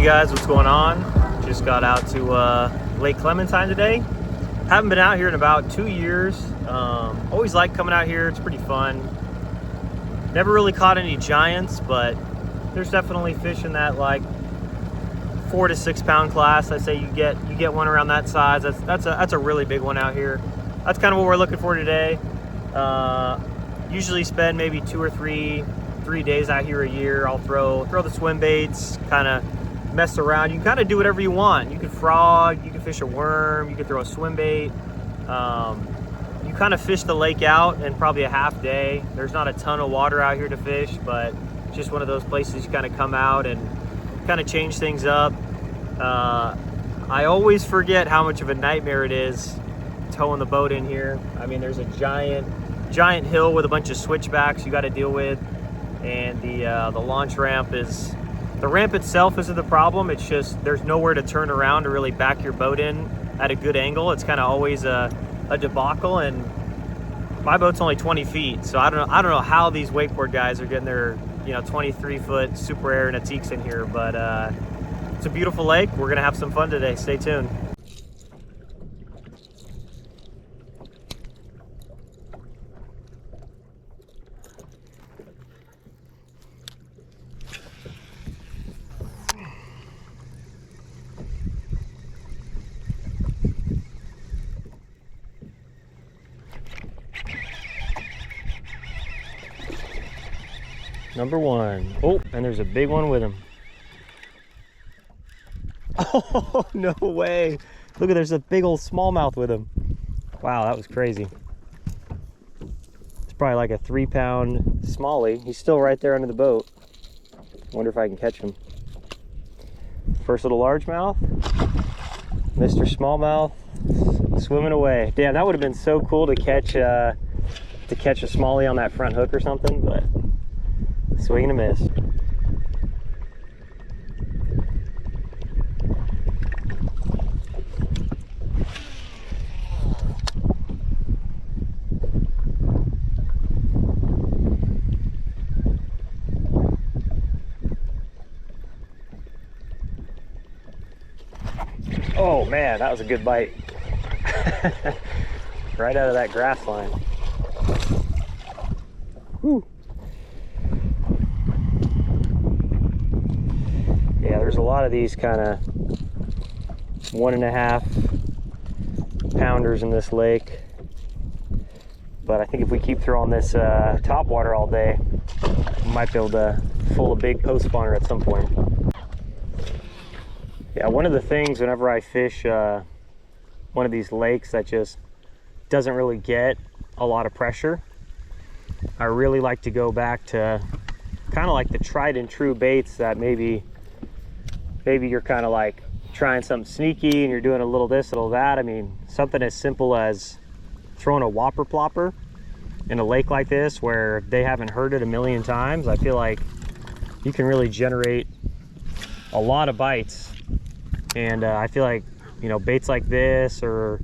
guys, what's going on? Just got out to Lake Clementine today. Haven't been out here in about 2 years. Always like coming out here, it's pretty fun. Never really caught any giants, but there's definitely fish in that like 4 to 6 pound class. I say you get one around that size. That's a really big one out here. That's kind of what we're looking for today. Usually spend maybe 2 or 3 days out here a year. I'll throw the swim baits, kind of mess around. You can kind of do whatever you want. You can frog, you can fish a worm, you can throw a swim bait. You kind of fish the lake out in probably a half day. There's not a ton of water out here to fish, but it's just one of those places you kind of come out and kind of change things up. I always forget how much of a nightmare it is towing the boat in here. I mean, there's a giant hill with a bunch of switchbacks you got to deal with, and the launch ramp is, the ramp itself isn't the problem. It's just there's nowhere to turn around to really back your boat in at a good angle. It's kind of always a debacle, and my boat's only 20 feet, so I don't know how these wakeboard guys are getting their 23-foot Super Air Nautiques in here, but it's a beautiful lake. We're gonna have some fun today. Stay tuned. Number one. Oh, and there's a big one with him. Oh, no way. Look at, there's a big old smallmouth with him. Wow, that was crazy. It's probably like a 3-pound smallie. He's still right there under the boat. Wonder if I can catch him. First little largemouth. Mr. Smallmouth swimming away. Damn, that would have been so cool to catch a smallie on that front hook or something, but swing and a miss. Oh man, that was a good bite. Right out of that grass line. Whew. Yeah, there's a lot of these kind of 1.5 pounders in this lake, but I think if we keep throwing this top water all day, we might be able to pull a big post spawner at some point. Yeah, one of the things whenever I fish one of these lakes that just doesn't really get a lot of pressure, I really like to go back to kind of like the tried and true baits that maybe you're kind of like trying something sneaky and you're doing a little this, a little that. I mean, something as simple as throwing a whopper plopper in a lake like this where they haven't heard it a million times. I feel like you can really generate a lot of bites. And I feel like, baits like this, or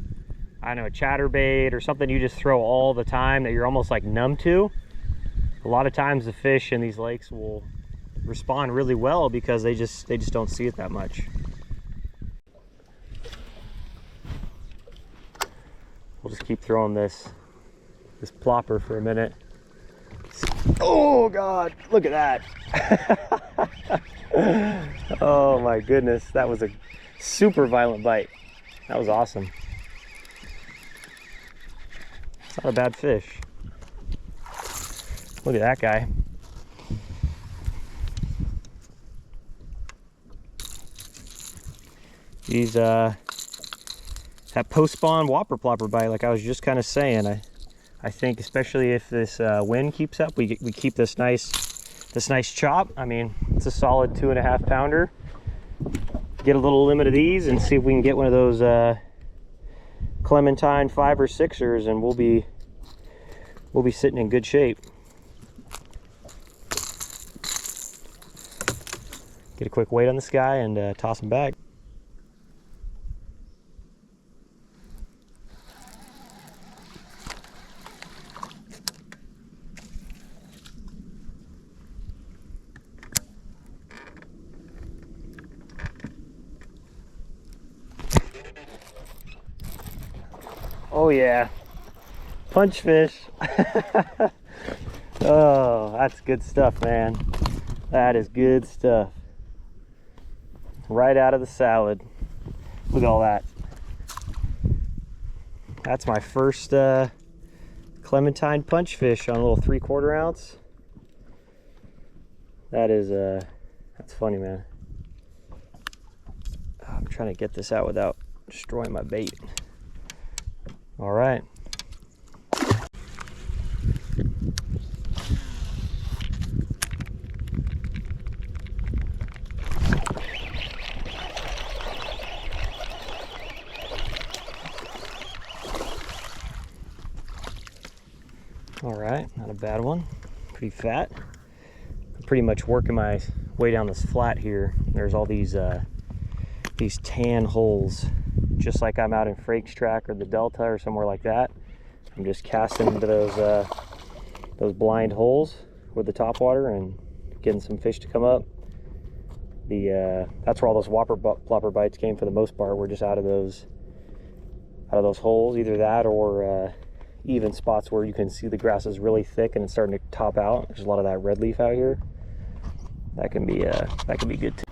I don't know, a chatterbait or something you just throw all the time that you're almost like numb to, a lot of times the fish in these lakes will respond really well because they just don't see it that much. We'll just keep throwing this plopper for a minute. Oh God, look at that. Oh my goodness, that was a super violent bite. That was awesome. It's not a bad fish. Look at that guy. He's that post-spawn whopper plopper bite, like I was just kind of saying. I think especially if this wind keeps up, we keep this nice chop. I mean, it's a solid 2.5 pounder. Get a little limit of these and see if we can get one of those Clementine 5 or 6ers, and we'll be sitting in good shape. Get a quick weight on this guy and toss him back. Oh yeah, punch fish. Oh, that's good stuff, man. That is good stuff. Right out of the salad. Look at all that. That's my first Clementine punch fish on a little 3/4 ounce. That is that's funny, man. I'm trying to get this out without destroying my bait. All right. All right, not a bad one. Pretty fat. I'm pretty much working my way down this flat here. There's all these tan holes, just like I'm out in Frake's Track or the Delta or somewhere like that. I'm just casting into those blind holes with the topwater and getting some fish to come up. That's where all those plopper bites came for the most part. We're just out of those holes, either that or even spots where you can see the grass is really thick and it's starting to top out. There's a lot of that red leaf out here. That can be good too.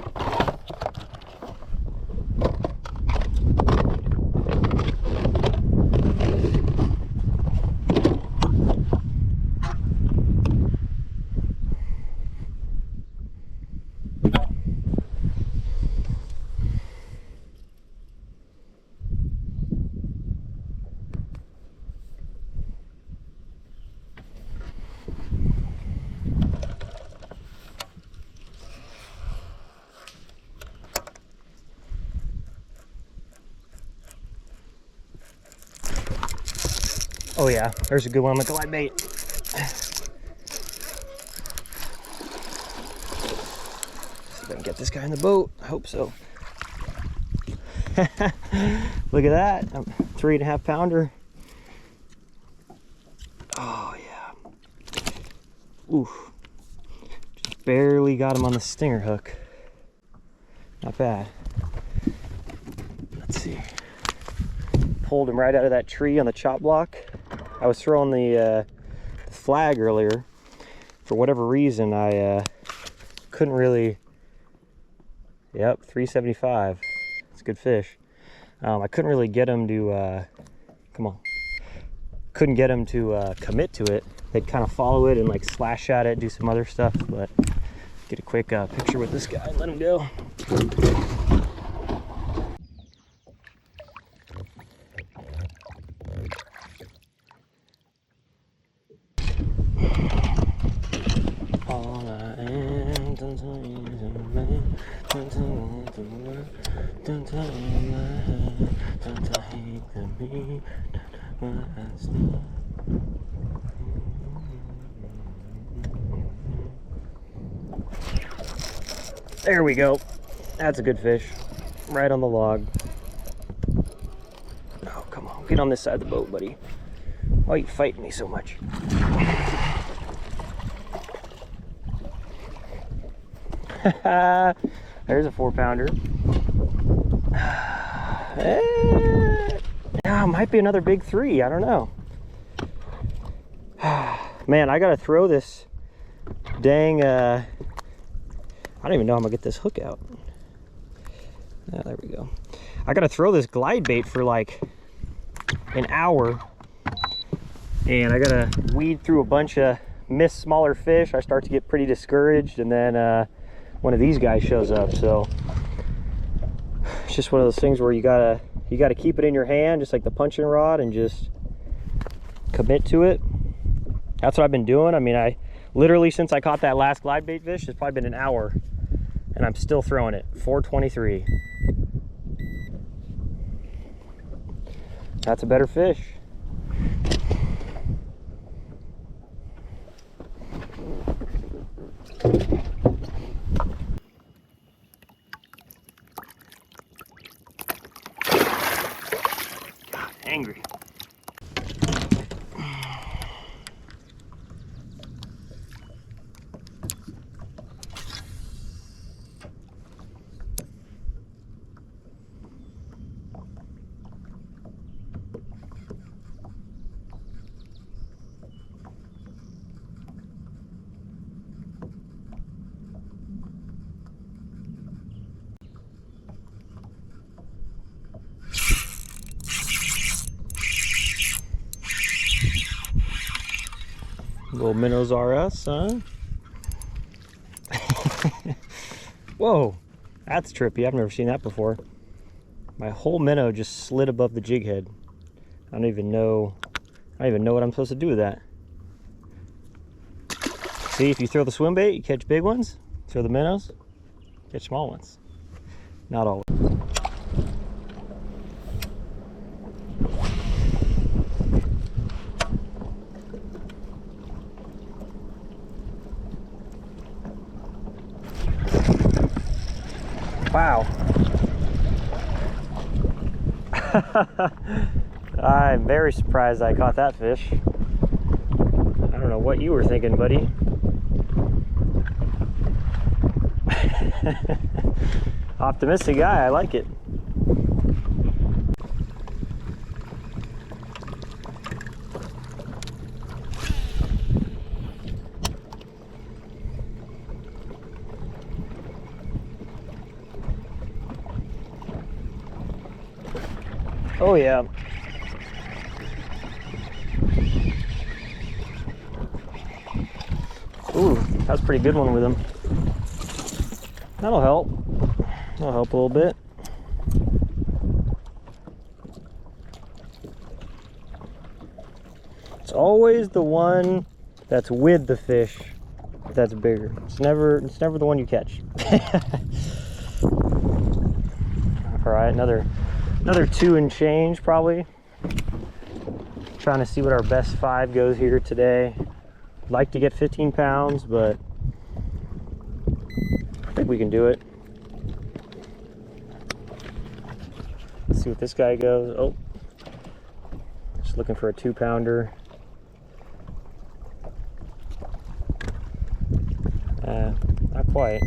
Oh yeah, there's a good one on the Glidebait. See if I can get this guy in the boat. I hope so. Look at that, 3.5 pounder. Oh yeah. Oof. Just barely got him on the stinger hook. Not bad. Let's see. Pulled him right out of that tree on the chop block. I was throwing the flag earlier. For whatever reason, I couldn't really. Yep, 375. It's a good fish. I couldn't really get him to. Come on. Couldn't get him to commit to it. They'd kind of follow it and like slash at it, do some other stuff. But get a quick picture with this guy and let him go. There we go. That's a good fish. Right on the log. Oh, come on. Get on this side of the boat, buddy. Why are you fighting me so much? There's a 4-pounder. Yeah, might be another big 3. I don't know. Man, I gotta throw this dang I don't even know how I'm gonna get this hook out. Yeah, there we go. I gotta throw this Glidebait for like an hour, and I gotta weed through a bunch of missed smaller fish. I start to get pretty discouraged, and then one of these guys shows up. So it's just one of those things where you gotta keep it in your hand, just like the punching rod, and just commit to it. That's what I've been doing. I mean, I literally, since I caught that last Glidebait fish, it's probably been an hour, and I'm still throwing it. 423. That's a better fish. Angry. Little minnows are us, huh? Whoa, that's trippy. I've never seen that before. My whole minnow just slid above the jig head. I don't even know what I'm supposed to do with that. See, if you throw the swim bait, you catch big ones. Throw the minnows, catch small ones. Not always. Wow. I'm very surprised I caught that fish. I don't know what you were thinking, buddy. Optimistic guy, I like it. Oh yeah. Ooh, that's a pretty good one with him. That'll help. That'll help a little bit. It's always the one that's with the fish that's bigger. It's never the one you catch. All right, another 2 and change probably. Trying to see what our best 5 goes here today. Like to get 15 pounds, but I think we can do it. Let's see what this guy goes. Oh, just looking for a 2-pounder. Not quite.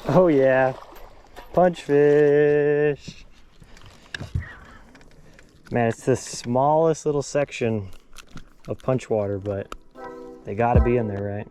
Oh yeah, punch fish. Man, it's the smallest little section of punch water, but they gotta be in there, right?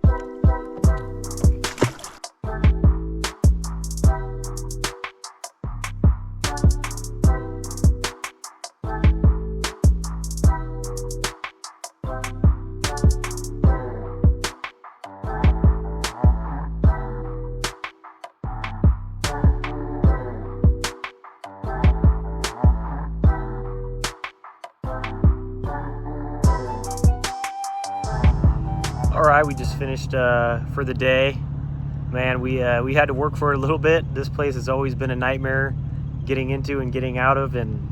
All right, we just finished for the day. Man, we had to work for it a little bit. This place has always been a nightmare getting into and getting out of, and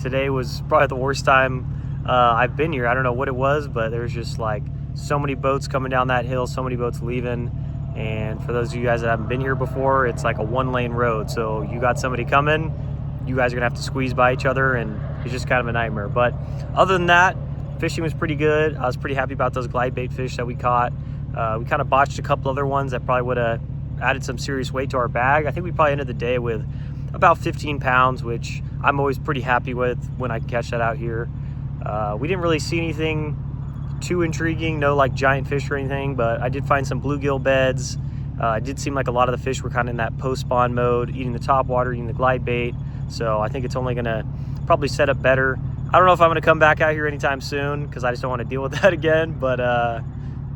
today was probably the worst time I've been here. I don't know what it was, but there's just like so many boats coming down that hill, so many boats leaving. And for those of you guys that haven't been here before, it's like a 1-lane road. So you got somebody coming, you guys are gonna have to squeeze by each other, and it's just kind of a nightmare. But other than that, fishing was pretty good. I was pretty happy about those glide bait fish that we caught. We kind of botched a couple other ones that probably would have added some serious weight to our bag. I think we probably ended the day with about 15 pounds, which I'm always pretty happy with when I catch that out here. We didn't really see anything too intriguing, no like giant fish or anything, but I did find some bluegill beds. It did seem like a lot of the fish were kind of in that post-spawn mode, eating the top water, eating the glide bait. So I think it's only gonna probably set up better. I don't know if I'm gonna come back out here anytime soon because I just don't want to deal with that again, but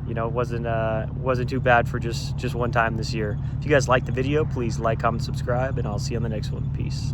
you know, it wasn't too bad for just one time this year. If you guys liked the video, please like, comment, subscribe, and I'll see you on the next one. Peace.